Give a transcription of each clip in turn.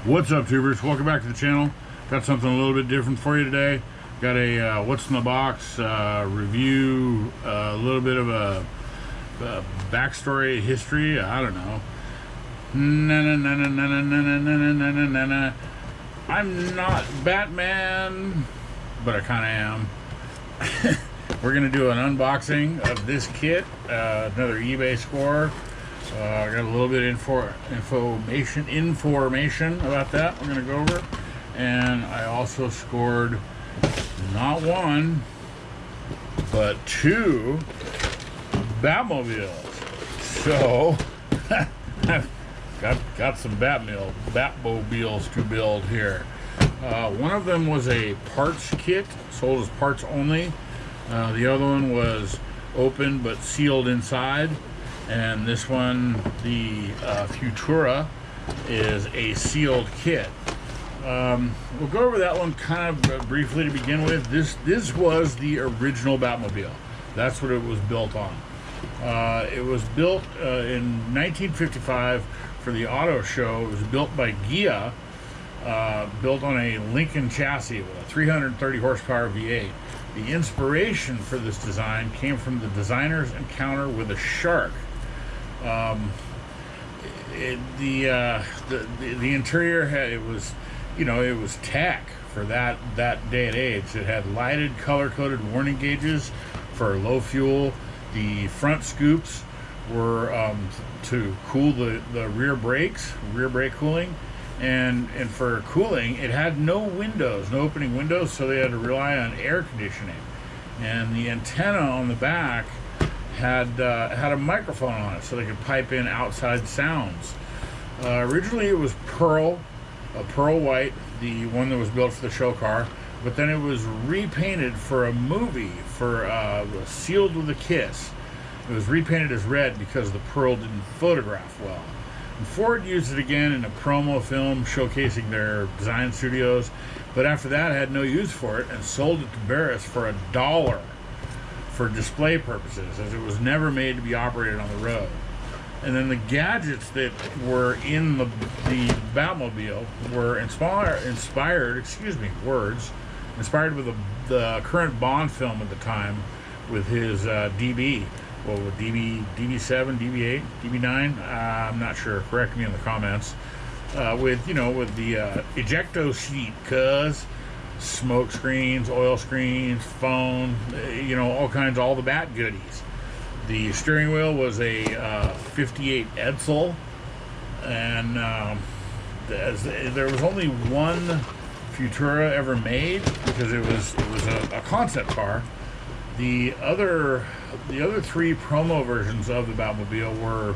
What's up, tubers? Welcome back to the channel. Got something a little bit different for you today. Got a what's in the box review, a little bit of a backstory, history. I don't know. I'm not Batman, but I kind of am. We're gonna do an unboxing of this kit, another eBay score. I got a little bit information about that we're gonna go over, and I also scored not one but two Batmobiles. So I've got some Batmobiles to build here. One of them was a parts kit, sold as parts only. The other one was open but sealed inside. And this one, the Futura, is a sealed kit. We'll go over that one kind of briefly to begin with. This was the original Batmobile. That's what it was built on. It was built in 1955 for the auto show. It was built by Ghia, built on a Lincoln chassis with a 330 horsepower V8. The inspiration for this design came from the designer's encounter with a shark. The interior had, it was tech for that day and age. It had lighted, color-coded warning gauges for low fuel. The front scoops were to cool the rear brakes, rear brake cooling, and for cooling, it had no windows, no opening windows, so they had to rely on air conditioning. And the antenna on the back had a microphone on it, so they could pipe in outside sounds. Originally, it was pearl white, the one that was built for the show car. But then it was repainted for a movie, for Sealed with a Kiss. It was repainted as red because the pearl didn't photograph well. And Ford used it again in a promo film showcasing their design studios, but after that had no use for it and sold it to Barris for $1 for display purposes, as it was never made to be operated on the road. And then the gadgets that were in the Batmobile were inspired with the current Bond film at the time, with his DB. Well, with DB7, DB8, DB9, I'm not sure. Correct me in the comments. With the ejecto seat, cuz smoke screens, oil screens, phone, all kinds, all the Bat goodies. The steering wheel was a 58 Edsel, and there was only one Futura ever made because it was a concept car. The other three promo versions of the Batmobile were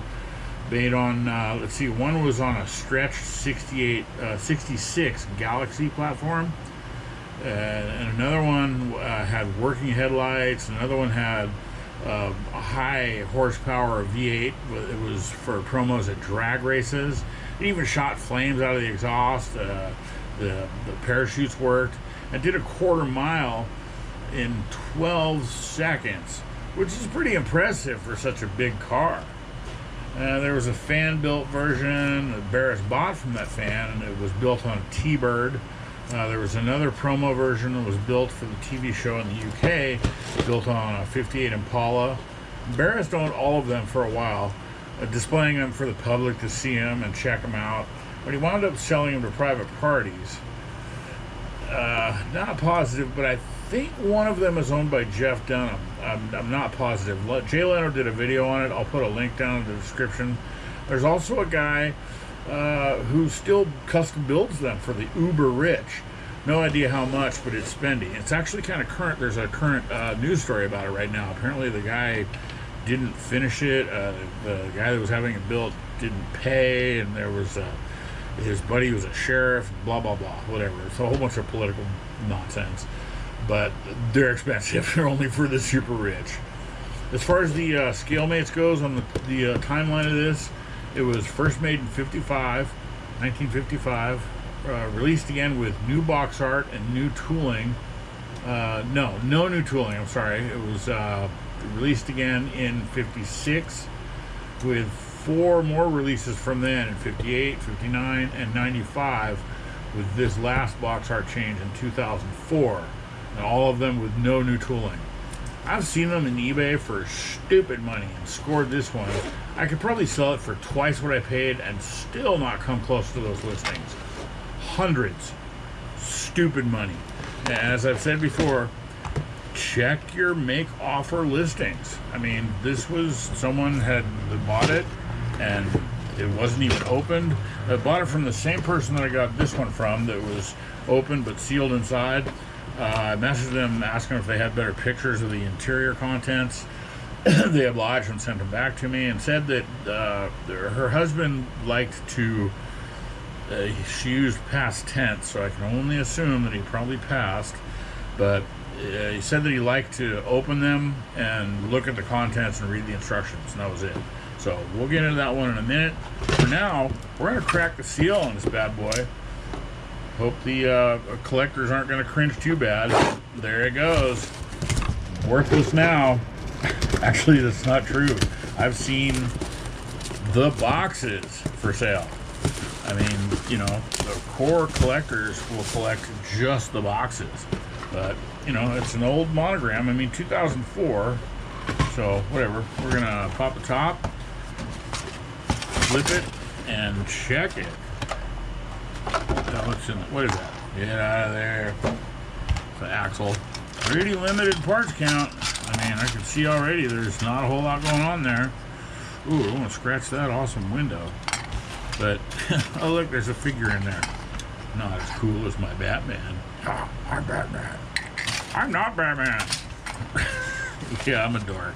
made on, one was on a stretched 66 Galaxy platform, and another one had working headlights, another one had a high horsepower V8. It was for promos at drag races. It even shot flames out of the exhaust. The parachutes worked, and did a quarter mile in 12 seconds, which is pretty impressive for such a big car. There was a fan-built version that Barris bought from that fan, and it was built on a T-Bird. There was another promo version that was built for the TV show in the UK, built on a 58 Impala. Barris owned all of them for a while, displaying them for the public to see them and check them out, but he wound up selling them to private parties. Not positive, but I think one of them is owned by Jeff Dunham. I'm not positive. Jay Leno did a video on it. I'll put a link down in the description. There's also a guy who still custom builds them for the uber rich. No idea how much, but it's spendy. It's actually kind of current. There's a current news story about it right now. Apparently the guy didn't finish it. The guy that was having it built didn't pay, and there was his buddy was a sheriff, blah blah blah, whatever. It's a whole bunch of political nonsense, but they're expensive. They're only for the super rich. As far as the scale mates goes on the timeline of this, it was first made in 1955, released again with new box art and new tooling. No new tooling, I'm sorry. It was released again in 56 with 4 more releases from then in 58, 59, and 95, with this last box art change in 2004, and all of them with no new tooling. I've seen them in eBay for stupid money and scored this one. I could probably sell it for twice what I paid and still not come close to those listings. Hundreds. Stupid money. And as I've said before, check your make offer listings. I mean, this was someone had bought it and it wasn't even opened. I bought it from the same person that I got this one from, that was open but sealed inside. I messaged them asking if they had better pictures of the interior contents. They obliged and sent them back to me and said that her husband liked to, she used past tense, so I can only assume that he probably passed, but he said that he liked to open them and look at the contents and read the instructions, and that was it. So we'll get into that one in a minute. For now, we're going to crack the seal on this bad boy. Hope the collectors aren't going to cringe too bad. There it goes. Worthless now. Actually, that's not true. I've seen the boxes for sale. I mean, you know, the core collectors will collect just the boxes. But, you know, it's an old monogram. I mean, 2004. So, whatever. We're going to pop the top, flip it, and check it. What's in it? What is that? Get out of there. It's an axle. Pretty limited parts count. I mean, I can see already there's not a whole lot going on there. Ooh, I want to scratch that awesome window. But, oh look, there's a figure in there. Not as cool as my Batman. Oh, I'm Batman. I'm not Batman. Yeah, I'm a dork.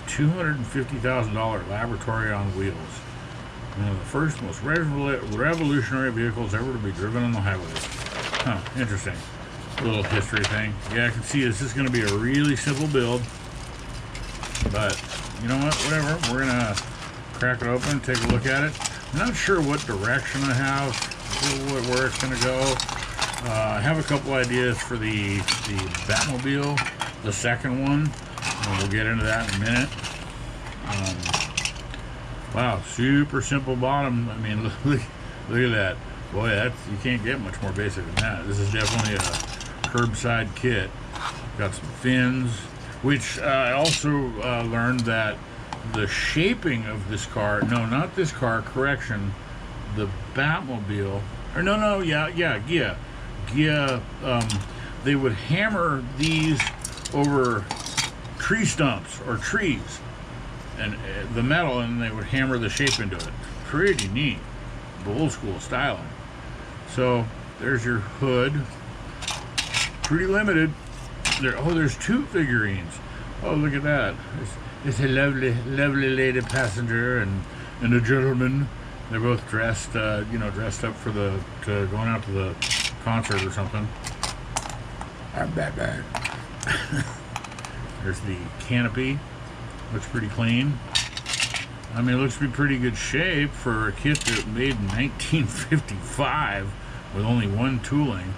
$250,000 laboratory on wheels. One of the first, most revolutionary vehicles ever to be driven on the highways. Huh, interesting. A little history thing. Yeah, I can see this is going to be a really simple build. But, you know what? Whatever. We're going to crack it open, take a look at it. I'm not sure what direction I have, where it's going to go. I have a couple ideas for the Batmobile, the second one. And we'll get into that in a minute. Wow, super simple bottom. I mean, look at that. Boy, you can't get much more basic than that. This is definitely a curbside kit. Got some fins, which I also learned that the shaping of this car, no, not this car, correction, the Batmobile, or no, Gia, they would hammer these over tree stumps or trees, and the metal, and they would hammer the shape into it. Pretty neat, old school styling. So there's your hood. Pretty limited. There's 2 figurines. Oh, look at that. It's a lovely lady passenger and a gentleman. They're both dressed, dressed up for going out to the concert or something. I'm Batman. There's the canopy. Looks pretty clean. I mean, it looks to be pretty good shape for a kit that made in 1955 with only 1 tooling.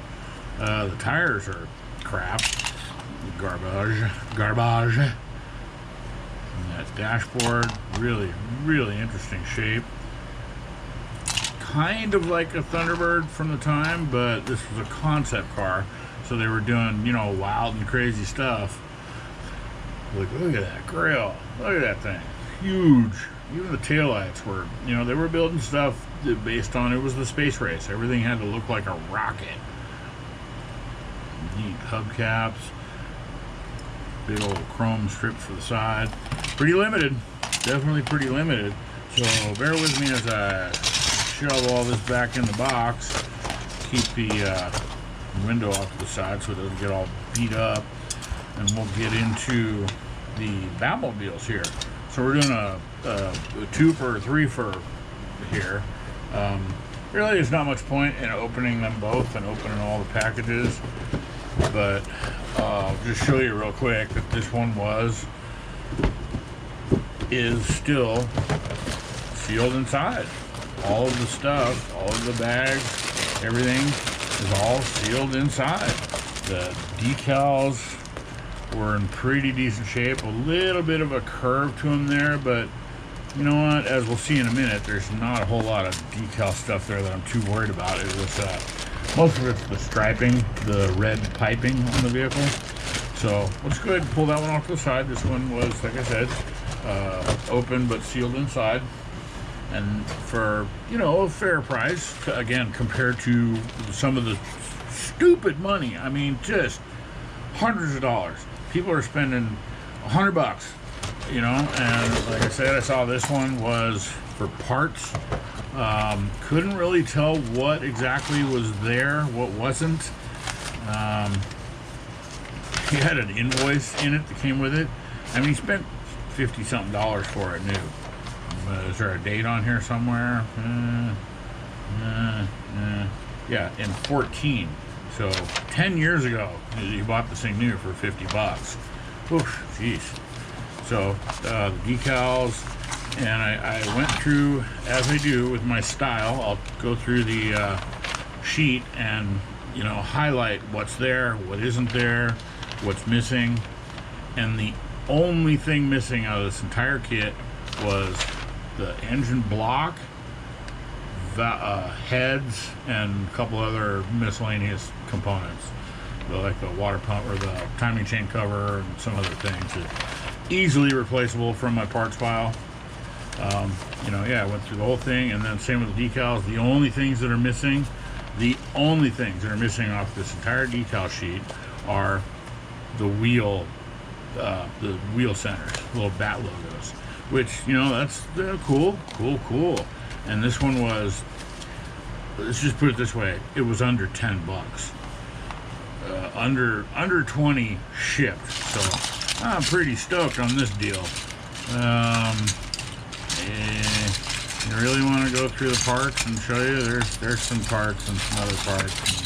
The tires are crap. Garbage. And that dashboard, really, really interesting shape. Kind of like a Thunderbird from the time, but this was a concept car, so they were doing, wild and crazy stuff. Look at that grill. Look at that thing. Huge. Even the taillights were, they were building stuff based on, it was the space race. Everything had to look like a rocket. Neat hubcaps. Big old chrome strips for the side. Pretty limited. Definitely pretty limited. So bear with me as I shove all this back in the box. Keep the window off to the side so it doesn't get all beat up. And we'll get into the Batmobiles here. So we're doing a 2 for 3 for here. Really, there's not much point in opening them both and opening all the packages, but I'll just show you real quick that this one is still sealed inside. All of the stuff, all of the bags, everything is all sealed inside. The decals were in pretty decent shape. A little bit of a curve to them there, but you know what, as we'll see in a minute, there's not a whole lot of decal stuff there that I'm too worried about. It was most of it's the striping, the red piping on the vehicle. So let's go ahead and pull that one off to the side. This one was, like I said, open but sealed inside, and for, you know, a fair price, again, compared to some of the stupid money. I mean, just hundreds of dollars. People are spending $100, you know. And like I said, I saw this one was for parts. Couldn't really tell what exactly was there, what wasn't. He had an invoice in it that came with it. I mean, he spent $50-something for it new. Is there a date on here somewhere? Yeah, in 14. So 10 years ago, he bought this thing new for $50. Oof, jeez. So the decals, and I went through, as I do with my style, I'll go through the sheet and, you know, highlight what's there, what isn't there, what's missing. And the only thing missing out of this entire kit was the engine block, heads, and a couple other miscellaneous components, like the water pump or the timing chain cover and some other things that easily replaceable from my parts file. You know, yeah, I went through the whole thing, and then same with the decals. The only things that are missing, off this entire decal sheet are the wheel centers, little bat logos, which, you know, that's cool. And this one was, let's just put it this way, it was under $10, under 20 shipped. So I'm pretty stoked on this deal. You really want to go through the parts and show you? There's some parts and some other parts. And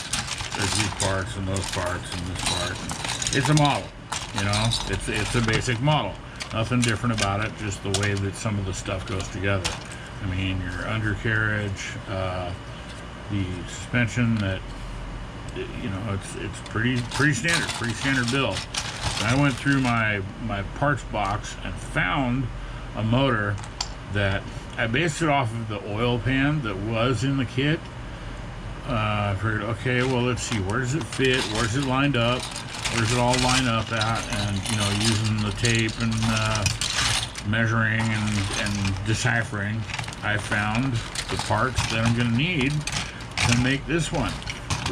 there's these parts and those parts and this part. And it's a model, you know. It's a basic model. Nothing different about it. Just the way that some of the stuff goes together. I mean, your undercarriage, the suspension. That, you know, it's pretty standard build. And I went through my parts box and found a motor that I based it off of the oil pan that was in the kit. I figured, okay, well, let's see, where does it fit? Where's it lined up? Where's it all line up at? And, you know, using the tape and measuring and deciphering, I found the parts that I'm going to need to make this one.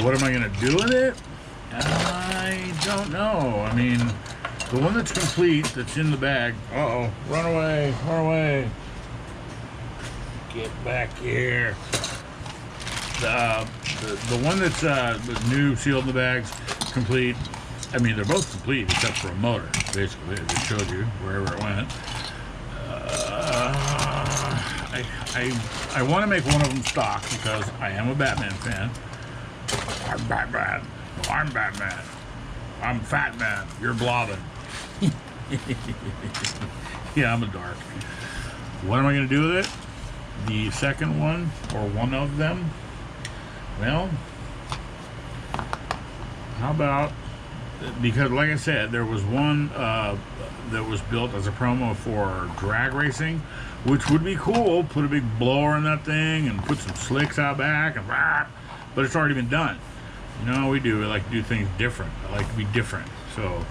What am I going to do with it? I don't know. I mean, the one that's complete, that's in the bag. Uh-oh, run away. Get back here. The one that's the new, sealed in the bags, complete. I mean, they're both complete except for a motor, basically. I just showed you wherever it went. I want to make one of them stock because I am a Batman fan. I'm Batman. No, I'm Batman. I'm Fat Man. You're blobbing. Yeah, I'm a dark. What am I going to do with it? The second one, or one of them? Well, how about, because like I said, there was one that was built as a promo for drag racing, which would be cool. Put a big blower in that thing and put some slicks out back, and but it's already been done. You know how we do. We like to do things different. I like to be different. So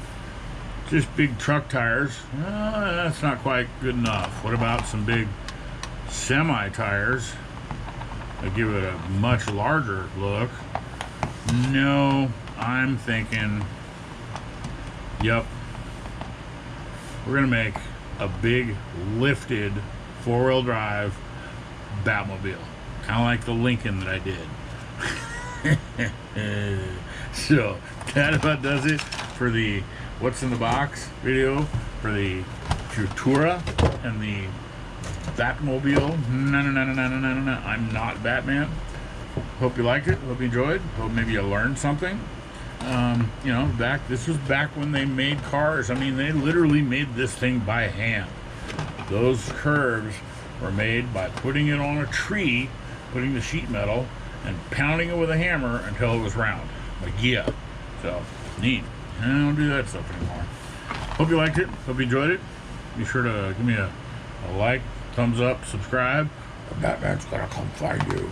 just big truck tires, that's not quite good enough. What about some big semi tires that give it a much larger look? No, I'm thinking, yep, we're gonna make a big lifted four-wheel drive Batmobile, kind of like the Lincoln that I did. So that about does it for the what's in the box video for the Futura and the Batmobile. No. I'm not Batman. Hope you liked it. Hope you enjoyed. Hope maybe you learned something. You know, this was back when they made cars. I mean, they literally made this thing by hand. Those curves were made by putting it on a tree, putting the sheet metal, and pounding it with a hammer until it was round. Like, yeah. So, neat. I don't do that stuff anymore. Hope you liked it. Hope you enjoyed it. Be sure to give me a like, thumbs up, subscribe. Batman's gonna come find you.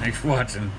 Thanks for watching.